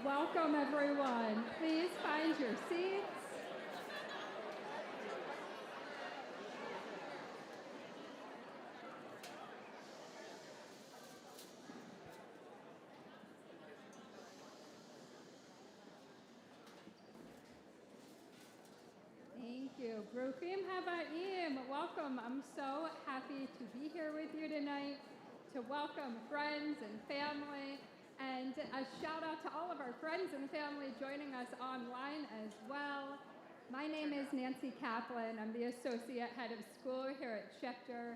Welcome, everyone. Please find your seats. Thank you. Bruchim Habayim. Welcome. I'm so happy to be here with you tonight to welcome friends and family. And a shout out to all of our friends and family joining us online as well. My name is Nancy Kaplan. I'm the Associate Head of School here at Schechter.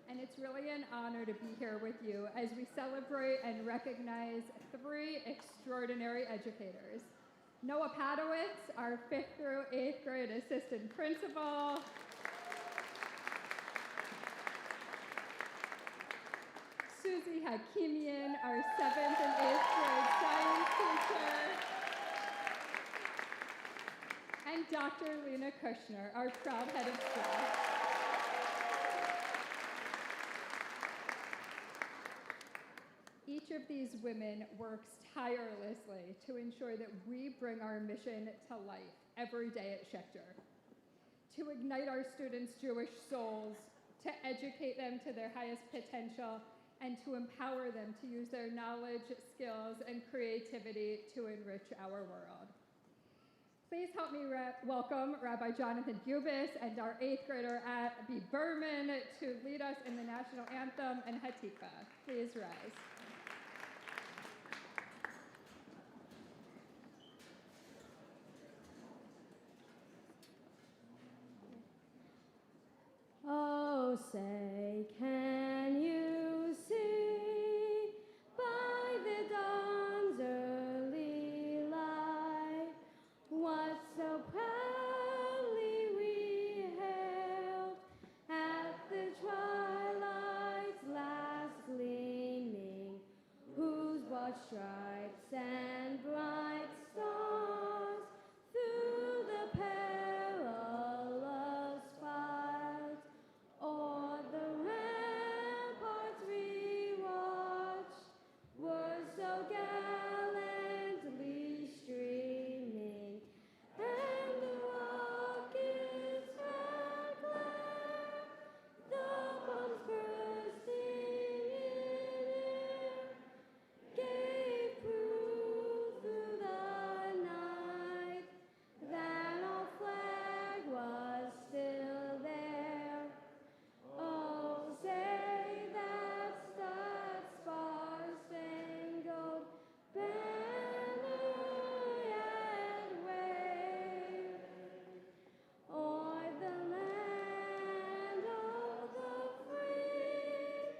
And it's really an honor to be here with you as we celebrate and recognize 3 extraordinary educators. Noah Padowitz, our 5th through 8th grade assistant principal. Susie Hakimian, our 7th and 8th grade science teacher. And Dr. Lena Kushner, our proud head of school. Each of these women works tirelessly to ensure that we bring our mission to life every day at Schechter. To ignite our students' Jewish souls, to educate them to their highest potential, and to empower them to use their knowledge, skills, and creativity to enrich our world. Please help me welcome Rabbi Jonathan Bubis and our 8th grader Abby Berman to lead us in the national anthem and Hatikvah. Please rise. Oh, say, can you see by the dawn's early light what so proudly we hailed at the twilight's last gleaming, whose broad stripes and bright stars through the perilous fight o'er the ramparts we watched were so gallantly streaming, and the rockets red glare, the bombs bursting in air, gave proof through the night that our flag was still there. Oh, say that star-spangled banner yet wave o'er the land of the free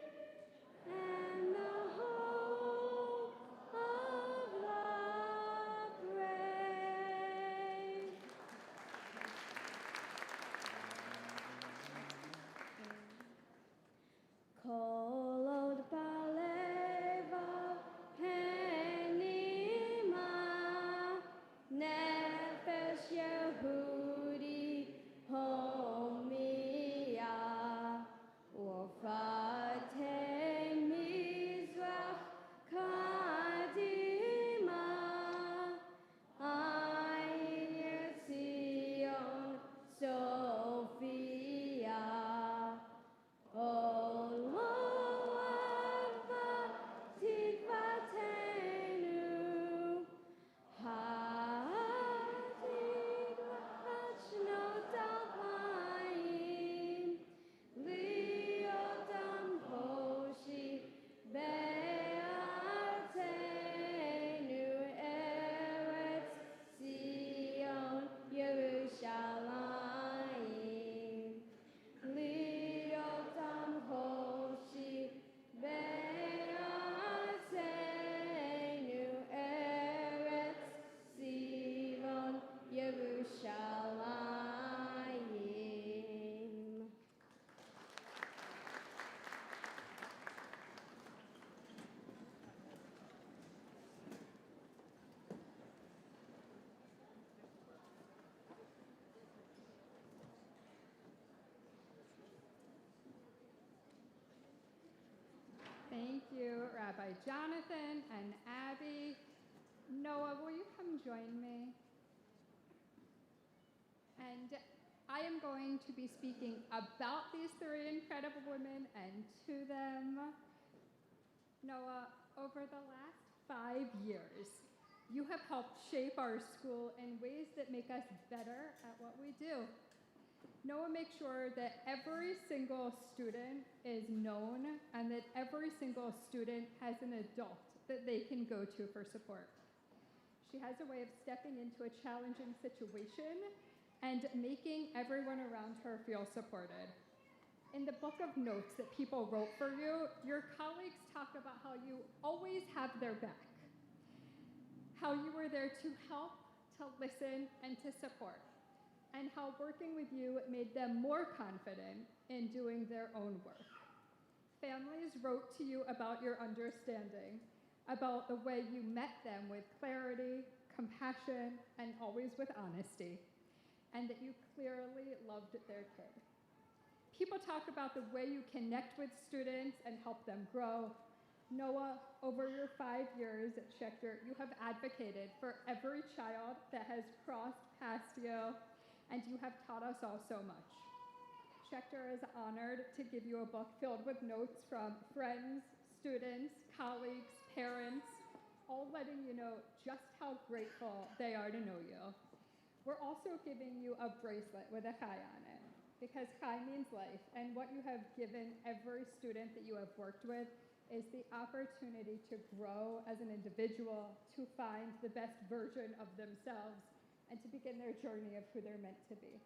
and the hope of the brave. Kolod baleva penima nefesh Yehudi homia urfatei mizrach kadima ein Zion Sophia. Oh, Lord, Tikvatenu, Hatikvat Shnot Alpayim, Liotam Hoshi Be'artenu, Eretz Zion, Yerushalayim. Liotam Hoshi Be'artenu, Eretz Zion, Yerushalayim. Thank you, Rabbi Jonathan and Abby. Noah, will you come join me? And I am going to be speaking about these three incredible women and to them. Noah, over the last 5 years, you have helped shape our school in ways that make us better at what we do. Noah makes sure that every single student is known and that every single student has an adult that they can go to for support. She has a way of stepping into a challenging situation and making everyone around her feel supported. In the book of notes that people wrote for you, your colleagues talk about how you always have their back, how you were there to help, to listen, and to support, and how working with you made them more confident in doing their own work. Families wrote to you about your understanding, about the way you met them with clarity, compassion, and always with honesty, and that you clearly loved their kid. People talk about the way you connect with students and help them grow. Noah, over your 5 years at Schechter, you have advocated for every child that has crossed past you, and you have taught us all so much. Schechter is honored to give you a book filled with notes from friends, students, colleagues, parents, all letting you know just how grateful they are to know you. We're also giving you a bracelet with a Chai on it, because Chai means life, and what you have given every student that you have worked with is the opportunity to grow as an individual, to find the best version of themselves, and to begin their journey of who they're meant to be.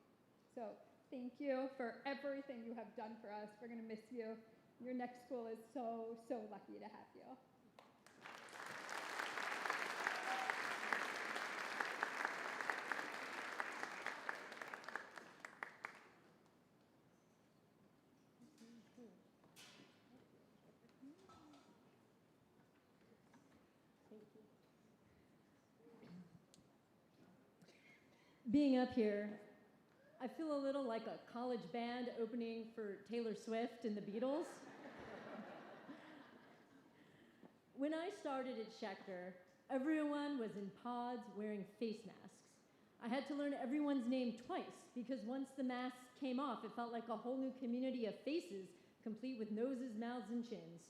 So thank you for everything you have done for us. We're going to miss you. Your next school is so, so lucky to have you. Being up here, I feel a little like a college band opening for Taylor Swift and the Beatles. When I started at Schechter, everyone was in pods wearing face masks. I had to learn everyone's name twice because once the masks came off, it felt like a whole new community of faces, complete with noses, mouths, and chins.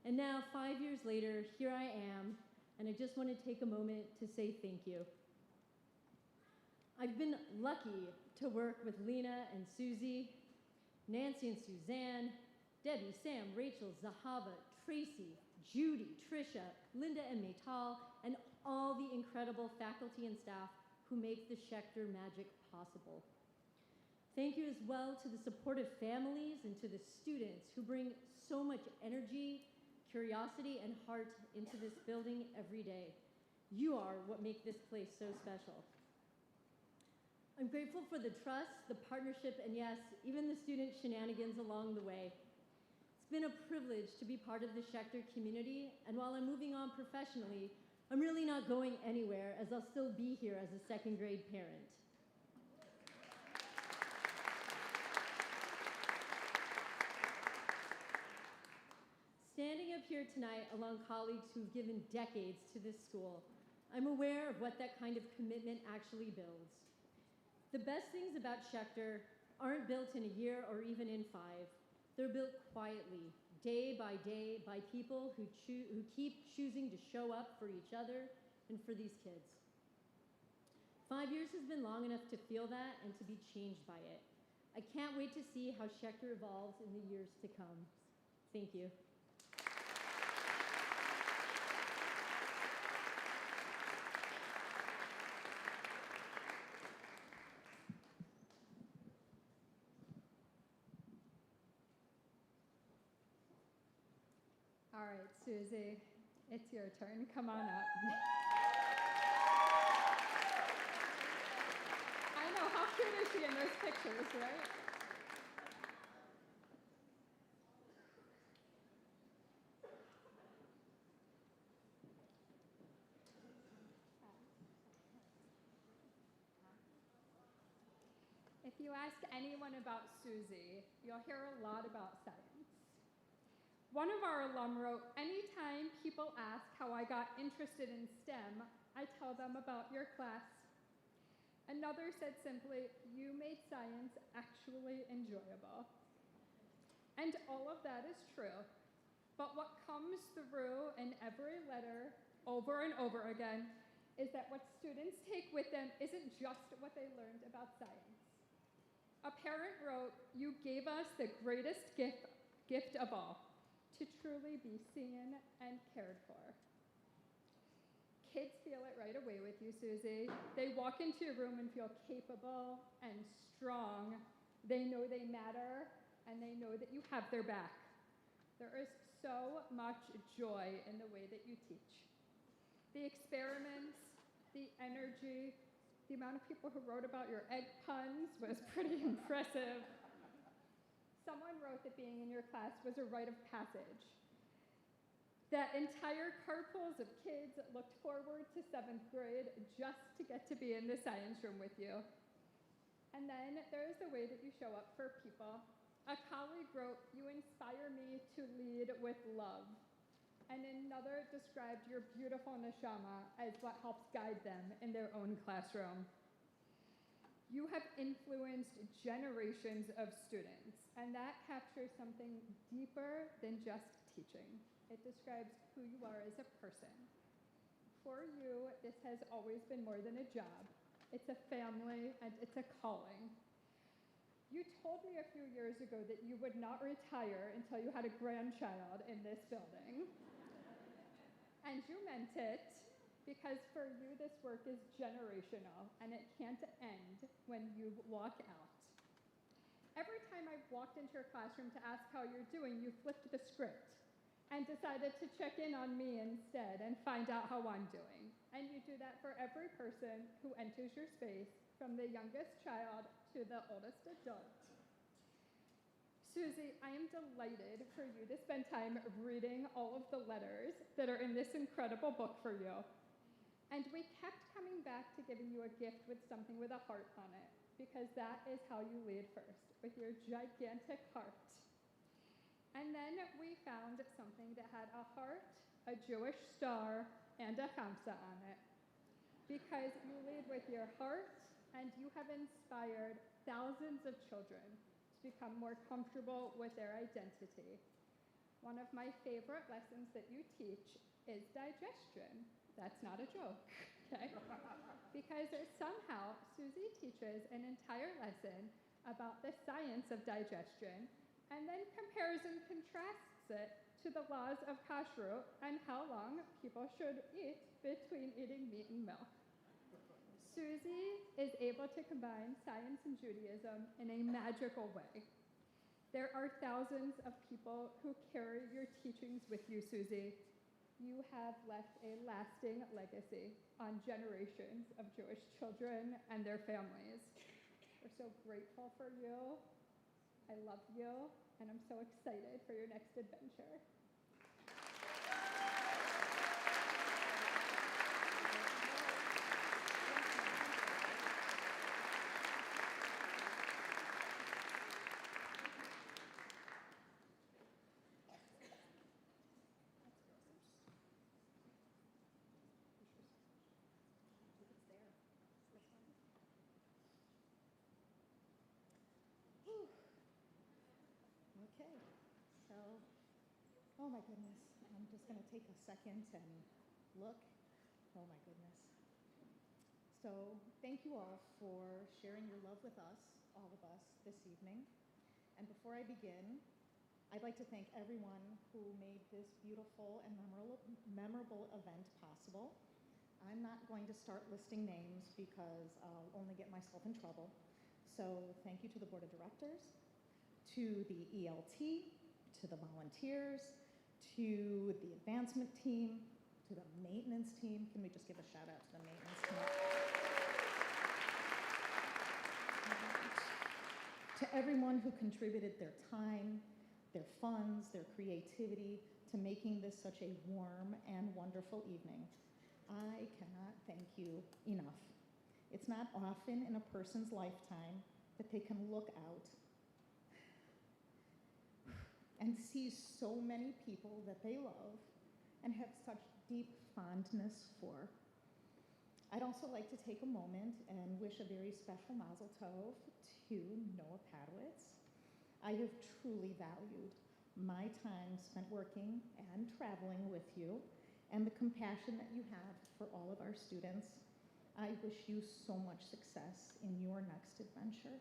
And now, 5 years later, here I am, and I just want to take a moment to say thank you. I've been lucky to work with Lena and Susie, Nancy and Suzanne, Debbie, Sam, Rachel, Zahava, Tracy, Judy, Trisha, Linda, and Maytal, and all the incredible faculty and staff who make the Schechter magic possible. Thank you as well to the supportive families and to the students who bring so much energy, curiosity, and heart into this building every day. You are what make this place so special. I'm grateful for the trust, the partnership, and yes, even the student shenanigans along the way. It's been a privilege to be part of the Schechter community, and while I'm moving on professionally, I'm really not going anywhere, as I'll still be here as a second grade parent. Standing up here tonight along colleagues who've given decades to this school, I'm aware of what that kind of commitment actually builds. The best things about Schechter aren't built in a year or even in 5. They're built quietly, day by people who keep choosing to show up for each other and for these kids. 5 years has been long enough to feel that and to be changed by it. I can't wait to see how Schechter evolves in the years to come. Thank you. All right, Susie, it's your turn. Come on up. I know, how cute is she in those pictures, right? If you ask anyone about Susie, you'll hear a lot about science. One of our alum wrote, "Anytime people ask how I got interested in STEM, I tell them about your class. Another said simply, you made science actually enjoyable. And all of that is true. But what comes through in every letter over and over again is that what students take with them isn't just what they learned about science. A parent wrote, you gave us the greatest gift of all, to truly be seen and cared for. Kids feel it right away with you, Susie. They walk into your room and feel capable and strong. They know they matter, and they know that you have their back. There is so much joy in the way that you teach. The experiments, the energy, the amount of people who wrote about your egg puns was pretty impressive. Someone wrote that being in your class was a rite of passage. That entire carpools of kids looked forward to 7th grade just to get to be in the science room with you. And then there's the way that you show up for people. A colleague wrote, you inspire me to lead with love. And another described your beautiful neshama as what helps guide them in their own classroom. You have influenced generations of students, and that captures something deeper than just teaching. It describes who you are as a person. For you, this has always been more than a job. It's a family, and it's a calling. You told me a few years ago that you would not retire until you had a grandchild in this building. And you meant it, because for you this work is generational, and it can't end when you walk out. Every time I've walked into your classroom to ask how you're doing, you flipped the script and decided to check in on me instead and find out how I'm doing. And you do that for every person who enters your space, from the youngest child to the oldest adult. Susie, I am delighted for you to spend time reading all of the letters that are in this incredible book for you. And we kept coming back to giving you a gift with something with a heart on it, because that is how you lead first, with your gigantic heart. And then we found something that had a heart, a Jewish star, and a Hamsa on it. Because you lead with your heart, and you have inspired thousands of children to become more comfortable with their identity. One of my favorite lessons that you teach is digestion. That's not a joke, okay? Because somehow Susie teaches an entire lesson about the science of digestion, and then compares and contrasts it to the laws of kashrut and how long people should eat between eating meat and milk. Susie is able to combine science and Judaism in a magical way. There are thousands of people who carry your teachings with you, Susie. You have left a lasting legacy on generations of Jewish children and their families. We're so grateful for you. I love you, and I'm so excited for your next adventure. Okay, so, oh my goodness, I'm just going to take a second and look. Oh my goodness. So, thank you all for sharing your love with us, all of us, this evening. And before I begin, I'd like to thank everyone who made this beautiful and memorable event possible. I'm not going to start listing names because I'll only get myself in trouble. So, thank you to the Board of Directors, to the ELT, to the volunteers, to the advancement team, to the maintenance team. Can we just give a shout out to the maintenance team? To everyone who contributed their time, their funds, their creativity to making this such a warm and wonderful evening. I cannot thank you enough. It's not often in a person's lifetime that they can look out and see so many people that they love and have such deep fondness for. I'd also like to take a moment and wish a very special mazel tov to Noah Padowitz. I have truly valued my time spent working and traveling with you and the compassion that you have for all of our students. I wish you so much success in your next adventure.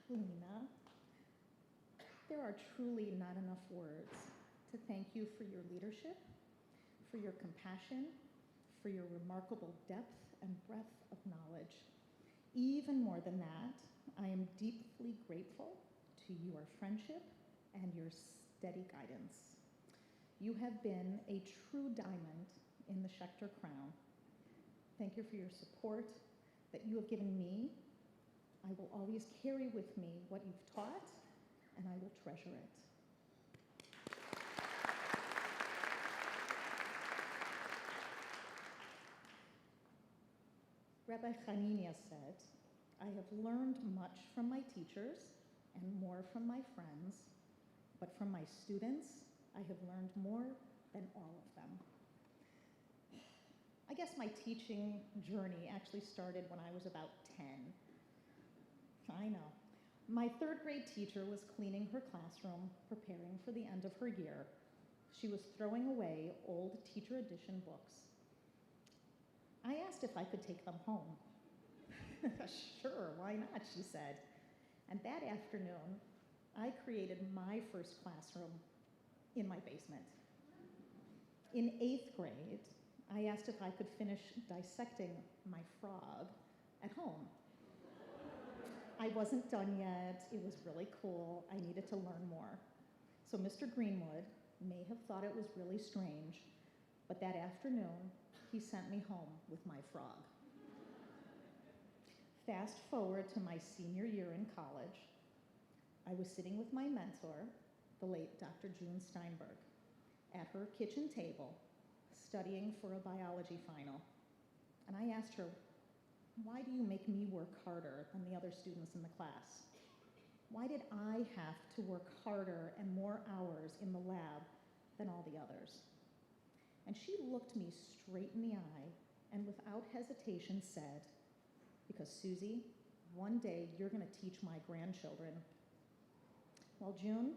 Lena, there are truly not enough words to thank you for your leadership, for your compassion, for your remarkable depth and breadth of knowledge. Even more than that, I am deeply grateful to your friendship and your steady guidance. You have been a true diamond in the Schechter crown. Thank you for your support that you have given me. I will always carry with me what you've taught, and I will treasure it. Rabbi Hanania said, I have learned much from my teachers and more from my friends, but from my students, I have learned more than all of them. I guess my teaching journey actually started when I was about 10. I know. My third grade teacher was cleaning her classroom, preparing for the end of her year. She was throwing away old teacher edition books. I asked if I could take them home. Sure, why not, she said. And that afternoon, I created my first classroom in my basement. In 8th grade, I asked if I could finish dissecting my frog at home. I wasn't done yet. It was really cool. I needed to learn more. So Mr. Greenwood may have thought it was really strange, but that afternoon, he sent me home with my frog. Fast forward to my senior year in college. I was sitting with my mentor, the late Dr. June Steinberg, at her kitchen table, studying for a biology final. And I asked her, why do you make me work harder than the other students in the class? Why did I have to work harder and more hours in the lab than all the others? And she looked me straight in the eye and without hesitation said, because Susie, one day you're going to teach my grandchildren. Well, June,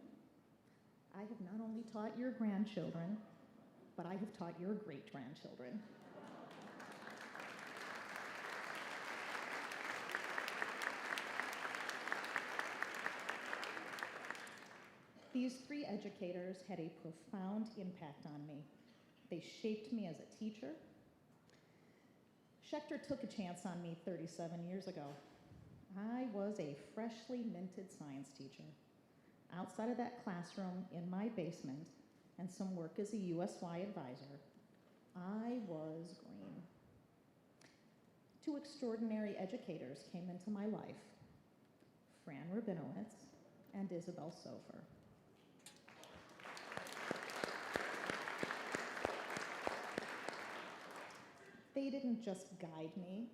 I have not only taught your grandchildren, but I have taught your great-grandchildren. These 3 educators had a profound impact on me. They shaped me as a teacher. Schechter took a chance on me 37 years ago. I was a freshly minted science teacher. Outside of that classroom in my basement and some work as a USY advisor, I was green. 2 extraordinary educators came into my life, Fran Rabinowitz and Isabel Sofer. They didn't just guide me,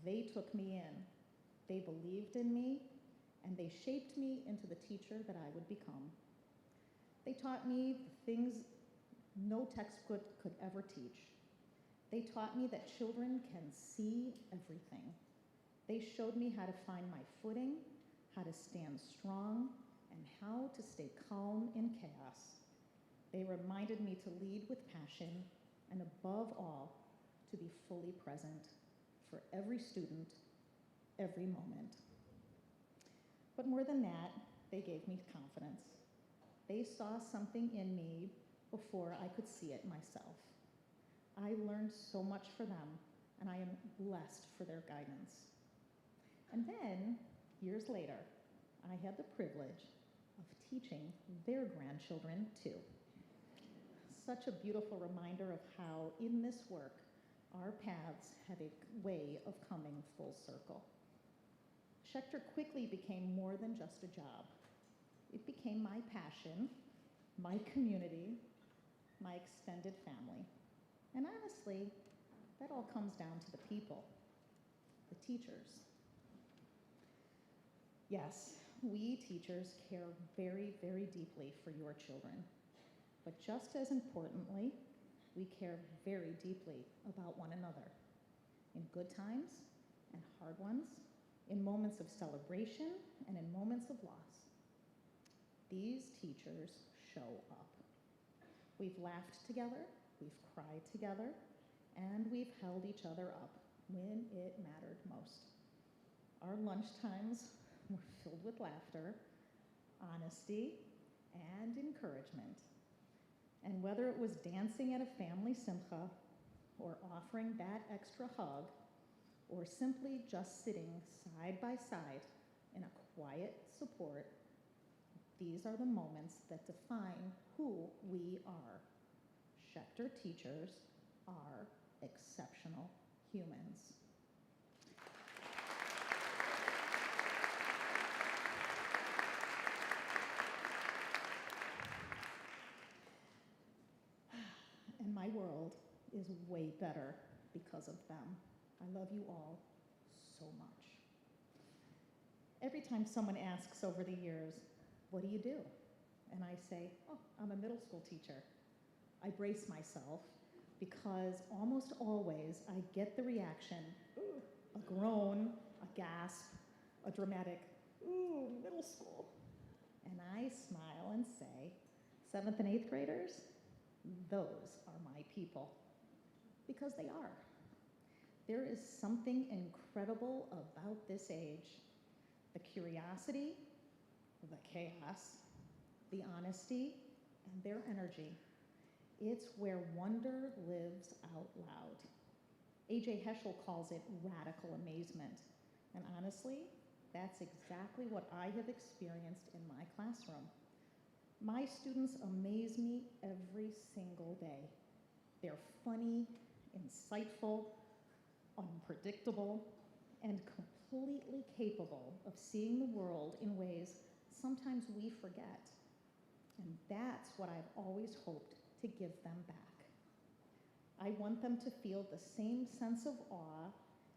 they took me in. They believed in me, and they shaped me into the teacher that I would become. They taught me the things no textbook could ever teach. They taught me that children can see everything. They showed me how to find my footing, how to stand strong, and how to stay calm in chaos. They reminded me to lead with passion, and above all, to be fully present for every student, every moment. But more than that, they gave me confidence. They saw something in me before I could see it myself. I learned so much for them, and I am blessed for their guidance. And then, years later, I had the privilege of teaching their grandchildren too. Such a beautiful reminder of how, in this work, our paths have a way of coming full circle. Schechter quickly became more than just a job. It became my passion, my community, my extended family. And honestly, that all comes down to the people, the teachers. Yes, we teachers care very, very deeply for your children. But just as importantly, we care very deeply about one another in good times and hard ones, in moments of celebration and in moments of loss. These teachers show up. We've laughed together, we've cried together, and we've held each other up when it mattered most. Our lunchtimes were filled with laughter, honesty, and encouragement. And whether it was dancing at a family simcha, or offering that extra hug, or simply just sitting side by side in a quiet support, these are the moments that define who we are. Schechter teachers are exceptional humans. And my world is way better because of them. I love you all so much. Every time someone asks over the years, what do you do? And I say, oh, I'm a middle school teacher. I brace myself because almost always I get the reaction, ooh, a groan, a gasp, a dramatic, ooh, middle school. And I smile and say, 7th and 8th graders, those are my people. Because they are. There is something incredible about this age. The curiosity, the chaos, the honesty, and their energy. It's where wonder lives out loud. A.J. Heschel calls it radical amazement. And honestly, that's exactly what I have experienced in my classroom. My students amaze me every single day. They're funny, insightful, unpredictable, and completely capable of seeing the world in ways sometimes we forget. And that's what I've always hoped to give them back. I want them to feel the same sense of awe,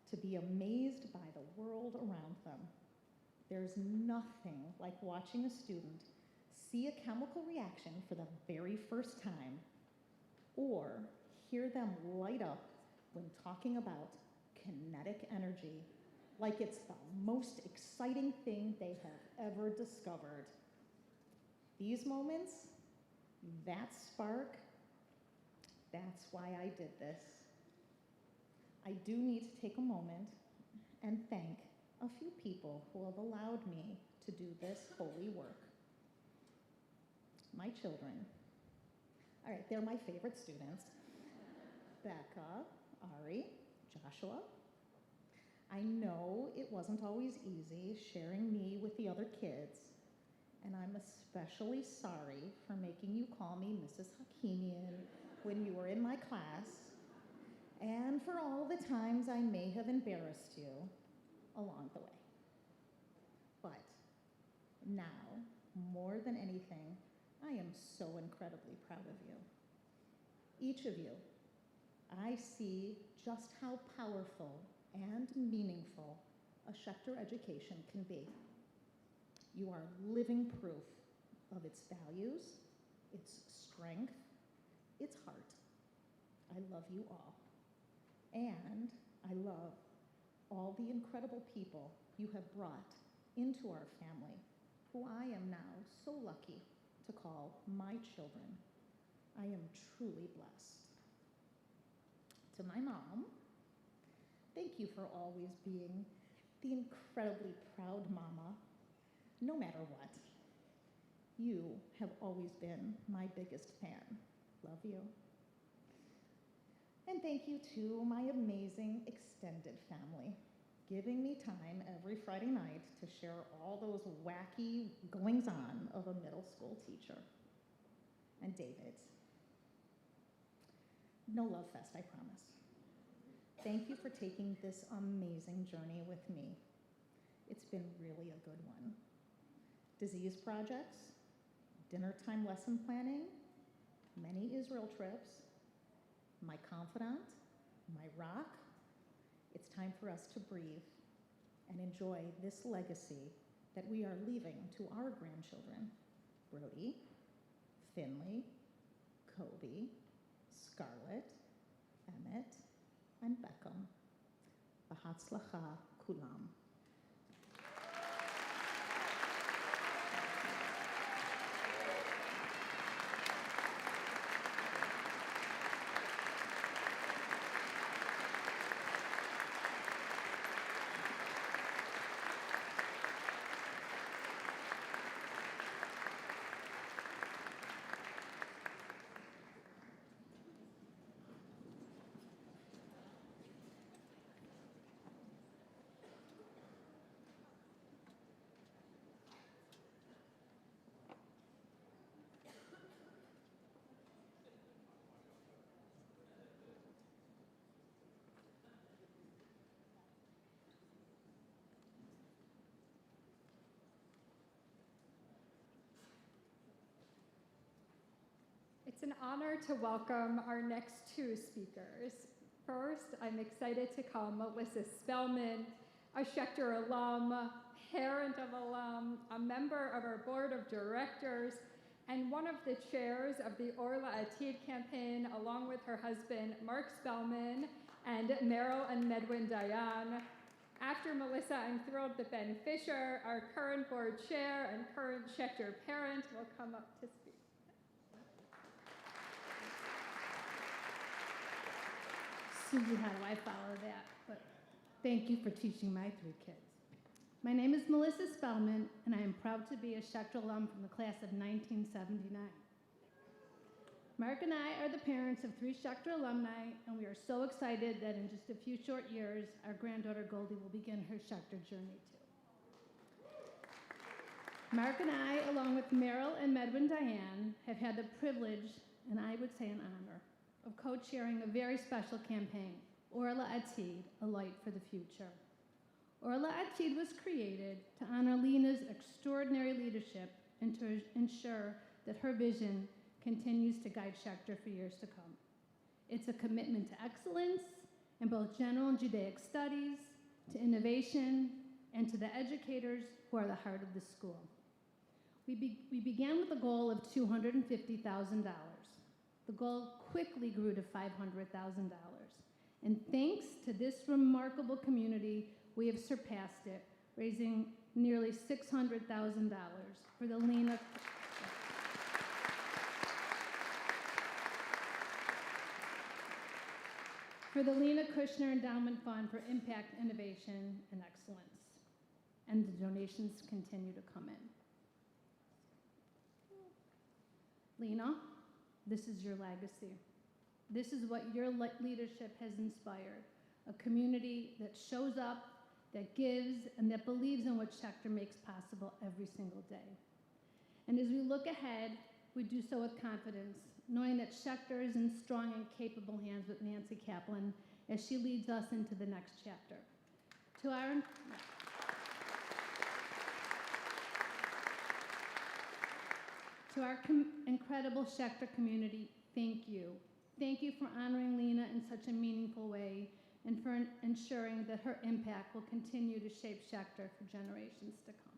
to be amazed by the world around them. There's nothing like watching a student see a chemical reaction for the very first time, or hear them light up when talking about kinetic energy, like it's the most exciting thing they have ever discovered. These moments, that spark, that's why I did this. I do need to take a moment and thank a few people who have allowed me to do this holy work. My children. All right, they're my favorite students. Becca, Ari, Joshua. I know it wasn't always easy sharing me with the other kids, and I'm especially sorry for making you call me Mrs. Hakimian when you were in my class, and for all the times I may have embarrassed you along the way. But now, more than anything, I am so incredibly proud of you. Each of you, I see just how powerful and meaningful a Schechter education can be. You are living proof of its values, its strength, its heart. I love you all. And I love all the incredible people you have brought into our family, who I am now so lucky to call my children. I am truly blessed. To my mom, thank you for always being the incredibly proud mama, no matter what. You have always been my biggest fan. Love you. And thank you to my amazing extended family, giving me time every Friday night to share all those wacky goings-on of a middle school teacher. And David. No love fest, I promise. Thank you for taking this amazing journey with me. It's been really a good one. Disease projects, dinner time lesson planning, many Israel trips, my confidant, my rock. It's time for us to breathe and enjoy this legacy that we are leaving to our grandchildren, Brody, Finley, Jacoby, Scarlett, Emmett, and Beckham. B'hatzlacha kulam. It's an honor to welcome our next two speakers. First, I'm excited to call Melissa Spellman, a Schechter alum, parent of alum, a member of our board of directors, and one of the chairs of the Orla Atid campaign, along with her husband, Mark Spellman, and Meryl and Medwin Dayan. After Melissa, I'm thrilled that Ben Fisher, our current board chair and current Schechter parent, will come up to speak. Susie, how do I follow that? But thank you for teaching my three kids. My name is Melissa Spellman, and I am proud to be a Schechter alum from the class of 1979. Mark and I are the parents of 3 Schechter alumni, and we are so excited that in just a few short years, our granddaughter Goldie will begin her Schechter journey too. Mark and I, along with Meryl and Medwin Diane, have had the privilege, and I would say an honor, of co-chairing a very special campaign, Orla Atid, A Light for the Future. Orla Atid was created to honor Lena's extraordinary leadership and to ensure that her vision continues to guide Schechter for years to come. It's a commitment to excellence in both general and Judaic studies, to innovation, and to the educators who are the heart of the school. We began with a goal of $250,000. The goal quickly grew to $500,000. And thanks to this remarkable community, we have surpassed it, raising nearly $600,000 for the Lena Kushner Endowment Fund for Impact, Innovation, and Excellence. And the donations continue to come in. Lena, this is your legacy. This is what your leadership has inspired, a community that shows up, that gives, and that believes in what Schechter makes possible every single day. And as we look ahead, we do so with confidence, knowing that Schechter is in strong and capable hands with Nancy Kaplan as she leads us into the next chapter. To our incredible Schechter community, thank you. Thank you for honoring Lena in such a meaningful way and for ensuring that her impact will continue to shape Schechter for generations to come.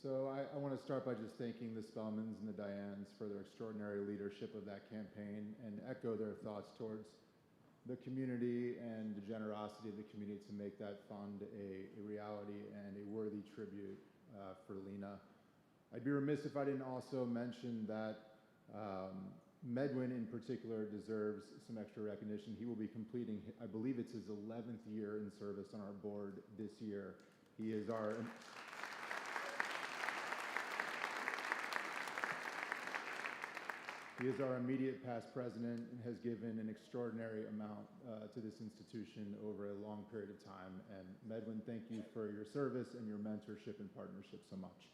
So I want to start by just thanking the Spellmans and the Dianes for their extraordinary leadership of that campaign and echo their thoughts towards the community and the generosity of the community to make that fund a reality and a worthy tribute for Lena. I'd be remiss if I didn't also mention that Medwin in particular deserves some extra recognition. He will be completing, I believe it's his 11th year in service on our board this year. He is our immediate past president and has given an extraordinary amount to this institution over a long period of time. And Medwin, thank you for your service and your mentorship and partnership so much.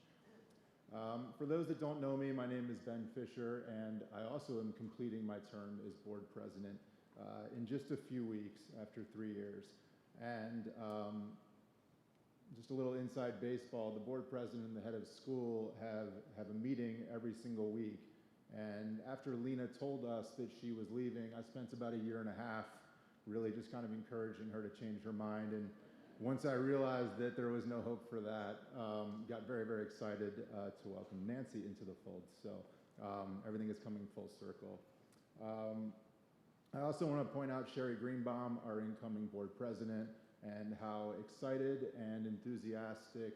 For those that don't know me, my name is Ben Fisher, and I also am completing my term as board president in just a few weeks after 3 years. And just a little inside baseball, the board president and the head of school have a meeting every single week. And after Lena told us that she was leaving, I spent about a year and a half really just kind of encouraging her to change her mind. And once I realized that there was no hope for that, got very, very excited to welcome Nancy into the fold. So everything is coming full circle. I also want to point out Sherry Greenbaum, our incoming board president, and how excited and enthusiastic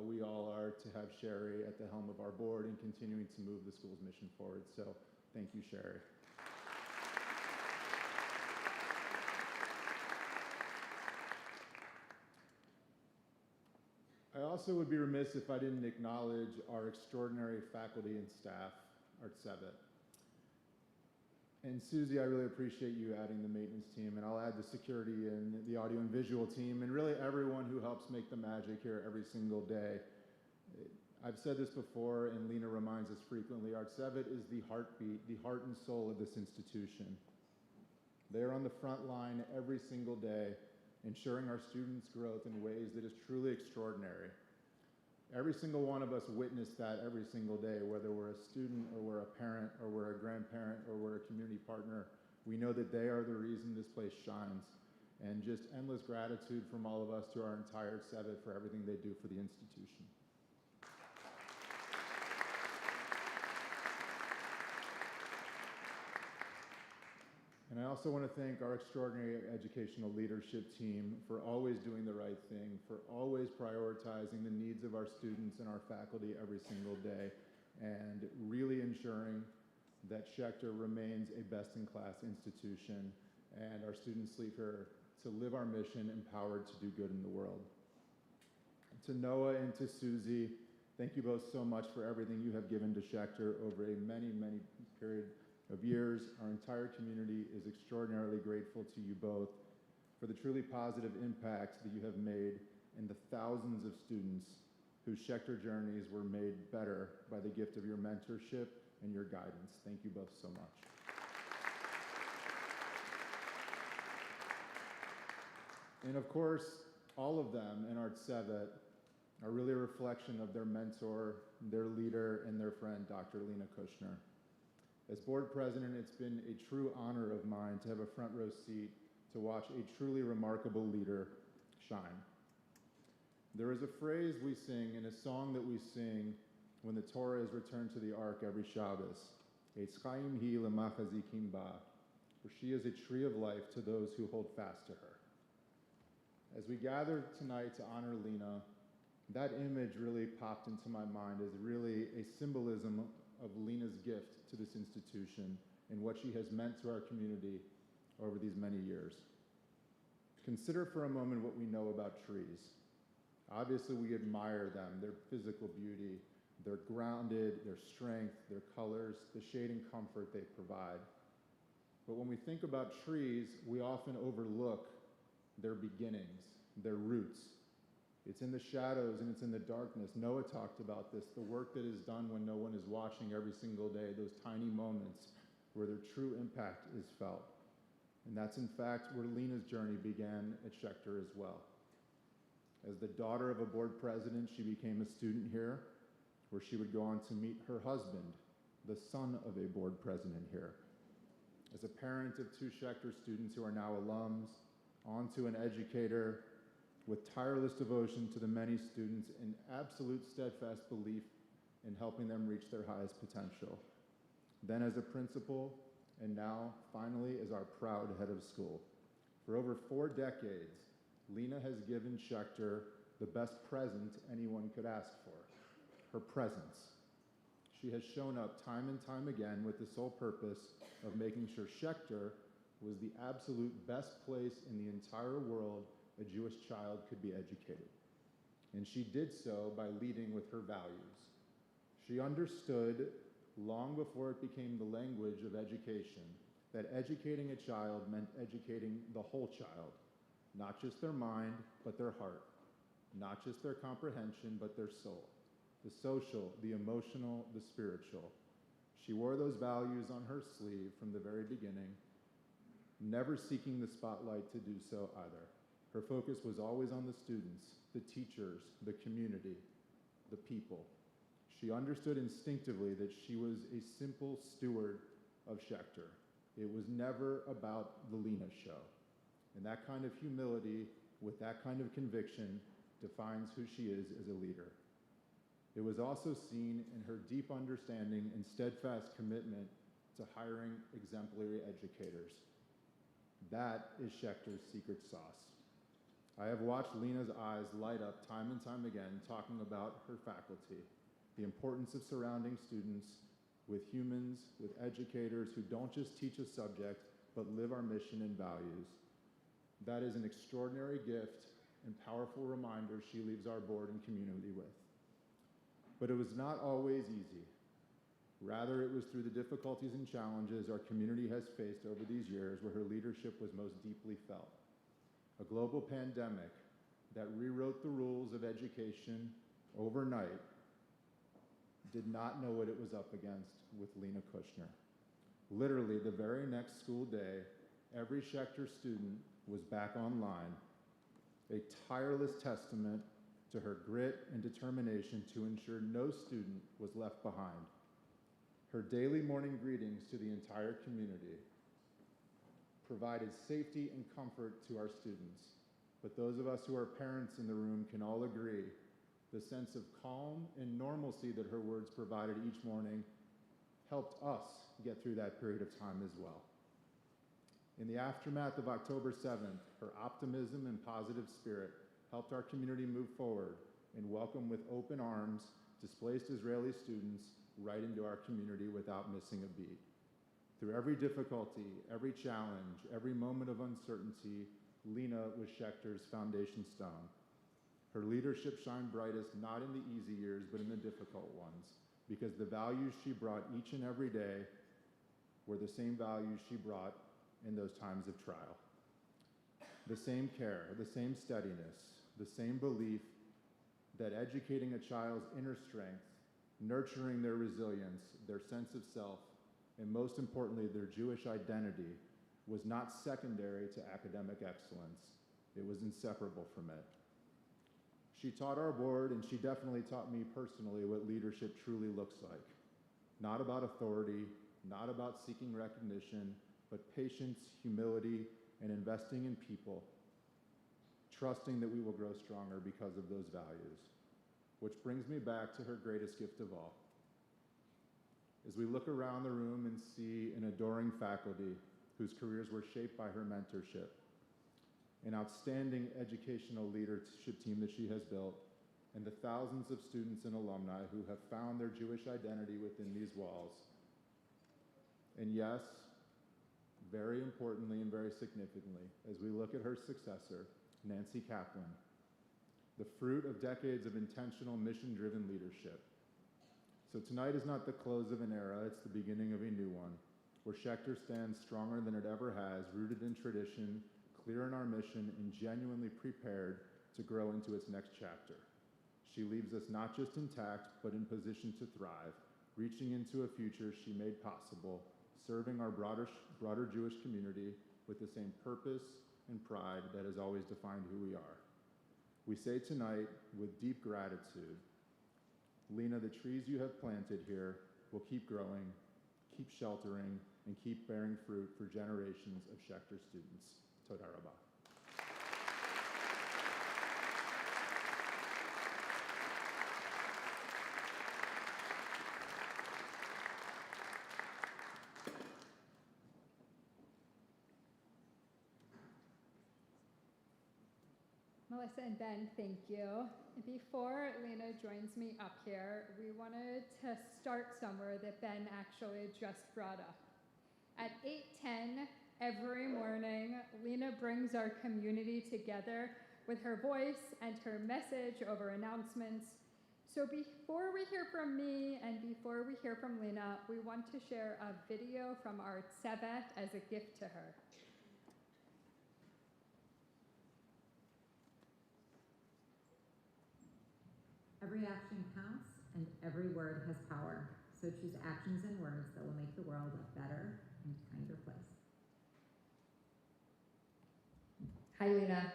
we all are to have Sherry at the helm of our board and continuing to move the school's mission forward. So thank you, Sherry. I also would be remiss if I didn't acknowledge our extraordinary faculty and staff, Art Sevet. And Susie, I really appreciate you adding the maintenance team, and I'll add the security and the audio and visual team, and really everyone who helps make the magic here every single day. I've said this before, and Lena reminds us frequently, Art Sevet is the heartbeat, the heart and soul of this institution. They are on the front line every single day, ensuring our students' growth in ways that is truly extraordinary. Every single one of us witnessed that every single day, whether we're a student or we're a parent or we're a grandparent or we're a community partner. We know that they are the reason this place shines. And just endless gratitude from all of us to our entire Sevet for everything they do for the institution. And I also want to thank our extraordinary educational leadership team for always doing the right thing, for always prioritizing the needs of our students and our faculty every single day, and really ensuring that Schechter remains a best-in-class institution and our students leave here to live our mission empowered to do good in the world. To Noah and to Susie, thank you both so much for everything you have given to Schechter over a many, many period of years. Our entire community is extraordinarily grateful to you both for the truly positive impact that you have made in the thousands of students whose Schechter journeys were made better by the gift of your mentorship and your guidance. Thank you both so much. And of course, all of them in Art Sevet are really a reflection of their mentor, their leader, and their friend, Dr. Lena Kushner. As board president, it's been a true honor of mine to have a front row seat to watch a truly remarkable leader shine. There is a phrase we sing in a song that we sing when the Torah is returned to the Ark every Shabbos. Eitz Chaim hi lemachzikim ba, for she is a tree of life to those who hold fast to her. As we gather tonight to honor Lena, that image really popped into my mind as really a symbolism of Lena's gift to this institution and what she has meant to our community over these many years. Consider for a moment what we know about trees. Obviously, we admire them, their physical beauty, their grounded, their strength, their colors, the shade and comfort they provide. But when we think about trees, we often overlook their beginnings, their roots. It's in the shadows and it's in the darkness. Noah talked about this, the work that is done when no one is watching every single day, those tiny moments where their true impact is felt. And that's in fact where Lena's journey began at Schechter as well. As the daughter of a board president, she became a student here, where she would go on to meet her husband, the son of a board president here. As a parent of two Schechter students who are now alums, on to an educator, with tireless devotion to the many students and absolute steadfast belief in helping them reach their highest potential. Then as a principal, and now, finally, as our proud head of school. For over 4 decades, Lena has given Schechter the best present anyone could ask for, her presence. She has shown up time and time again with the sole purpose of making sure Schechter was the absolute best place in the entire world a Jewish child could be educated. And she did so by leading with her values. She understood, long before it became the language of education, that educating a child meant educating the whole child, not just their mind, but their heart, not just their comprehension, but their soul, the social, the emotional, the spiritual. She wore those values on her sleeve from the very beginning, never seeking the spotlight to do so either. Her focus was always on the students, the teachers, the community, the people. She understood instinctively that she was a simple steward of Schechter. It was never about the Lena show. And that kind of humility with that kind of conviction defines who she is as a leader. It was also seen in her deep understanding and steadfast commitment to hiring exemplary educators. That is Schechter's secret sauce. I have watched Lena's eyes light up time and time again talking about her faculty, the importance of surrounding students with humans, with educators who don't just teach a subject, but live our mission and values. That is an extraordinary gift and powerful reminder she leaves our board and community with. But it was not always easy. Rather, it was through the difficulties and challenges our community has faced over these years where her leadership was most deeply felt. A global pandemic that rewrote the rules of education overnight did not know what it was up against with Lena Kushner. Literally, the very next school day, every Schechter student was back online, a tireless testament to her grit and determination to ensure no student was left behind. Her daily morning greetings to the entire community provided safety and comfort to our students. But those of us who are parents in the room can all agree the sense of calm and normalcy that her words provided each morning helped us get through that period of time as well. In the aftermath of October 7th, her optimism and positive spirit helped our community move forward and welcome with open arms displaced Israeli students right into our community without missing a beat. Through every difficulty, every challenge, every moment of uncertainty, Lena was Schechter's foundation stone. Her leadership shined brightest not in the easy years, but in the difficult ones, because the values she brought each and every day were the same values she brought in those times of trial. The same care, the same steadiness, the same belief that educating a child's inner strength, nurturing their resilience, their sense of self, and most importantly, their Jewish identity was not secondary to academic excellence. It was inseparable from it. She taught our board, and she definitely taught me personally what leadership truly looks like. Not about authority, not about seeking recognition, but patience, humility, and investing in people, trusting that we will grow stronger because of those values. Which brings me back to her greatest gift of all. As we look around the room and see an adoring faculty whose careers were shaped by her mentorship, an outstanding educational leadership team that she has built, and the thousands of students and alumni who have found their Jewish identity within these walls. And yes, very importantly and very significantly, as we look at her successor, Nancy Kaplan, the fruit of decades of intentional mission-driven leadership. So tonight is not the close of an era, it's the beginning of a new one, where Schechter stands stronger than it ever has, rooted in tradition, clear in our mission, and genuinely prepared to grow into its next chapter. She leaves us not just intact, but in position to thrive, reaching into a future she made possible, serving our broader Jewish community with the same purpose and pride that has always defined who we are. We say tonight, with deep gratitude, Lena, the trees you have planted here will keep growing, keep sheltering, and keep bearing fruit for generations of Schechter students. Toda Rabah. Melissa and Ben, thank you. Before Lena joins me up here, we wanted to start somewhere that Ben actually just brought up. At 8:10 every morning, Lena brings our community together with her voice and her message over announcements. So before we hear from me and before we hear from Lena, we want to share a video from our Tzevet as a gift to her. Every action counts and every word has power. So choose actions and words that will make the world a better and kinder place. Hi, Lena.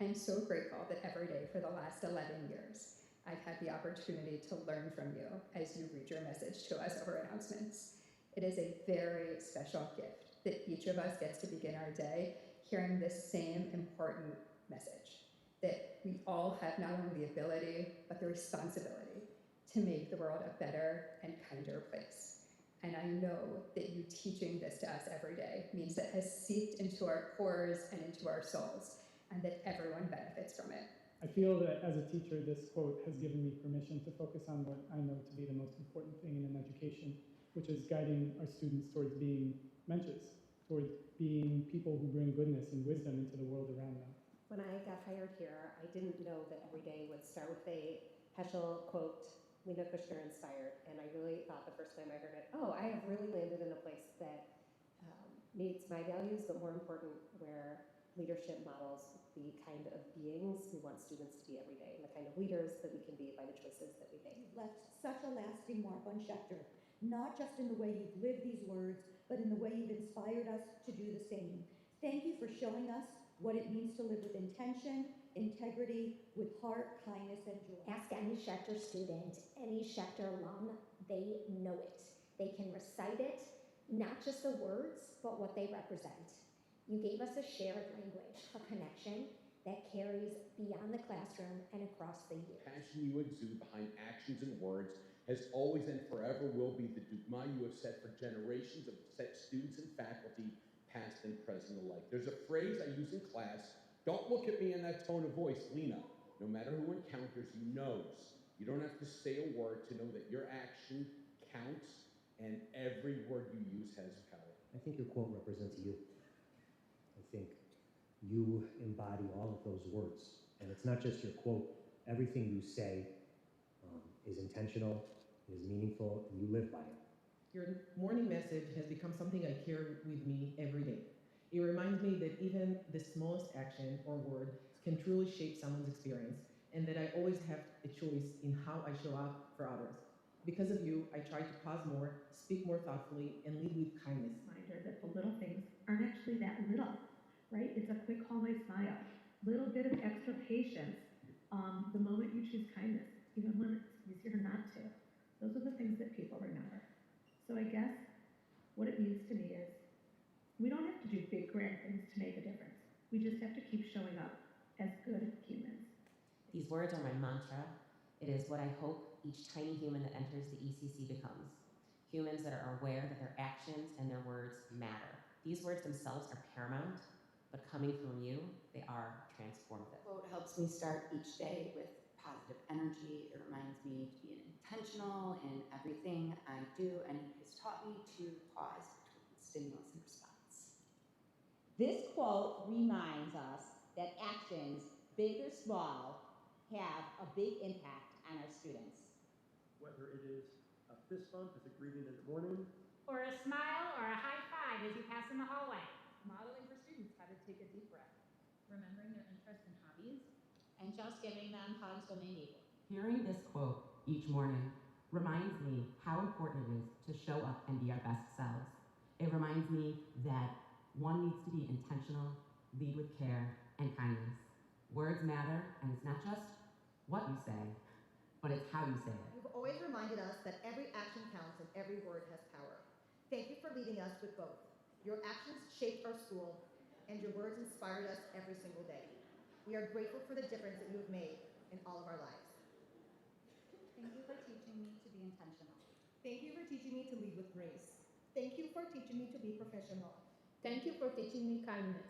I'm so grateful that every day for the last 11 years, I've had the opportunity to learn from you as you read your message to us over announcements. It is a very special gift that each of us gets to begin our day hearing this same important message, that we all have not only the ability, but the responsibility to make the world a better and kinder place. And I know that you teaching this to us every day means that has seeped into our cores and into our souls, and that everyone benefits from it. I feel that as a teacher, this quote has given me permission to focus on what I know to be the most important thing in an education, which is guiding our students towards being mentors, towards being people who bring goodness and wisdom into the world around them. When I got hired here, I didn't know that every day would start with a Heschel quote, Lena Kushner inspired, and I really thought the first time I heard it, oh, I have really landed in a place that meets my values, but more important, where leadership models the kind of beings we want students to be every day, and the kind of leaders that we can be by the choices that we make. You've left such a lasting mark on Schechter, not just in the way you've lived these words, but in the way you've inspired us to do the same. Thank you for showing us what it means to live with intention, integrity, with heart, kindness, and joy. Ask any Schechter student, any Schechter alum, they know it. They can recite it, not just the words, but what they represent. You gave us a shared language, a connection that carries beyond the classroom and across the years. The passion you exude behind actions and words has always and forever will be the dogma you have set for generations of students and faculty, past and present alike. There's a phrase I use in class: don't look at me in that tone of voice, Lena. No matter who encounters you knows. You don't have to say a word to know that your action counts and every word you use has power. I think your quote represents you. I think you embody all of those words. And it's not just your quote. Everything you say is intentional, is meaningful, and you live by it. Your morning message has become something I carry with me every day. It reminds me that even the smallest action or word can truly shape someone's experience, and that I always have a choice in how I show up for others. Because of you, I try to pause more, speak more thoughtfully, and lead with kindness. Reminder that the little things aren't actually that little, right? It's a quick hallway smile, little bit of extra patience, the moment you choose kindness, even when it's easier not to. Those are the things that people remember. So I guess what it means to me is we don't have to do big, grand things to make a difference. We just have to keep showing up as good humans. These words are my mantra. It is what I hope each tiny human that enters the ECC becomes. Humans that are aware that their actions and their words matter. These words themselves are paramount, but coming from you, they are transformative. The quote helps me start each day with positive energy. It reminds me to be intentional in everything I do, and it has taught me to pause between stimulus and response. This quote reminds us that actions, big or small, have a big impact on our students. Whether it is a fist bump as a greeting in the morning, or a smile or a high five as you pass in the hallway. Modeling for students how to take a deep breath, remembering their interests and hobbies, and just giving them hugs when they need it. Hearing this quote each morning reminds me how important it is to show up and be our best selves. It reminds me that one needs to be intentional, lead with care and kindness. Words matter, and it's not just what you say, but it's how you say it. You've always reminded us that every action counts and every word has power. Thank you for leading us with both. Your actions shaped our school, and your words inspired us every single day. We are grateful for the difference that you have made in all of our lives. Thank you for teaching me to be intentional. Thank you for teaching me to lead with grace. Thank you for teaching me to be professional. Thank you for teaching me kindness.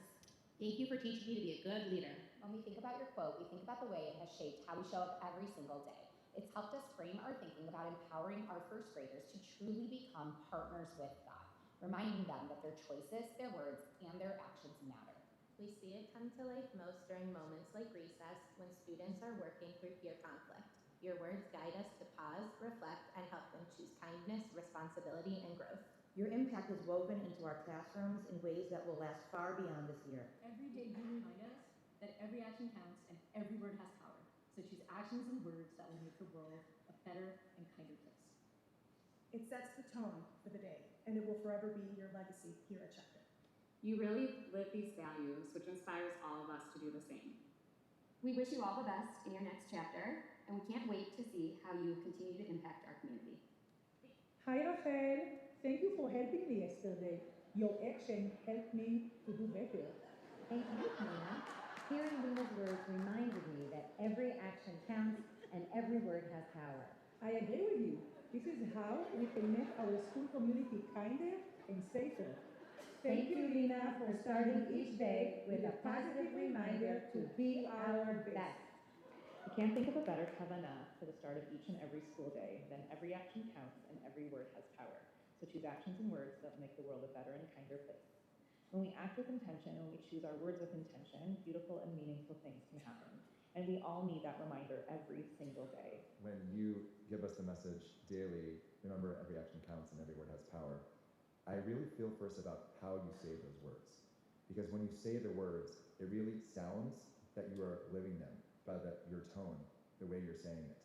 Thank you for teaching me to be a good leader. When we think about your quote, we think about the way it has shaped how we show up every single day. It's helped us frame our thinking about empowering our first graders to truly become partners with God, reminding them that their choices, their words, and their actions matter. We see it come to life most during moments like recess when students are working through peer conflict. Your words guide us to pause, reflect, and help them choose kindness, responsibility, and growth. Your impact is woven into our classrooms in ways that will last far beyond this year. Every day you remind us that every action counts and every word has power. So choose actions and words that will make the world a better and kinder place. It sets the tone for the day, and it will forever be your legacy here at Schechter. You really live these values, which inspires all of us to do the same. We wish you all the best in your next chapter, and we can't wait to see how you continue to impact our community. Hi, Rafael. Thank you for helping me yesterday. Your action helped me to do better. Thank you, Lena. Hearing Lena's words reminded me that every action counts and every word has power. I agree with you. This is how we can make our school community kinder and safer. Thank you, Lena, for starting each day with a positive reminder to be our best. I can't think of a better kavanah for the start of each and every school day than every action counts and every word has power. So choose actions and words that make the world a better and kinder place. When we act with intention and we choose our words with intention, beautiful and meaningful things can happen. And we all need that reminder every single day. When you give us the message daily, remember every action counts and every word has power, I really feel first about how you say those words. Because when you say the words, it really sounds that you are living them by your tone, the way you're saying it.